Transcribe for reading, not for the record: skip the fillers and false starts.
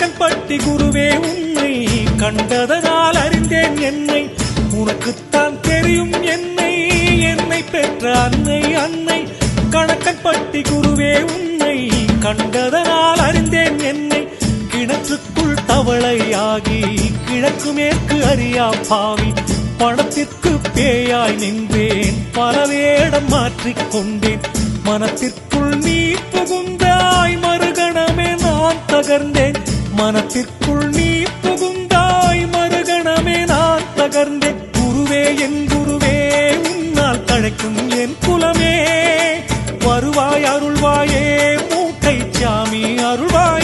கணக்கன்பட்டி குருவே உன்னை கண்டதனால் அறிந்தேன் என்னை உனக்குத்தான் தெரியும் என்னை என்னை பெற்ற அன்னை அன்னை கணக்கன்பட்டி குருவே உன்னை கண்டதனால் அறிந்தேன் என்னை கிணற்றுக்குள் தவளையாகி கிழக்கு மேற்கு அறியா பாவி பணத்திற்கு பேயாய் நின்றேன் பல வேடம் மாற்றிக்கொண்டேன் மனத்திற்குள் நீ புகுந்தாய் மறுகணமே நான் தகர்ந்தேன் மனத்திற்குள் நீ புகுந்தாய் மறுகணமே நான் தகர்ந்தேன் குருவே என் குருவே உன்னால் தழைக்கும் என் குலமே வருவாய் அருள்வாயே மூட்டை சாமி அருள்வாய்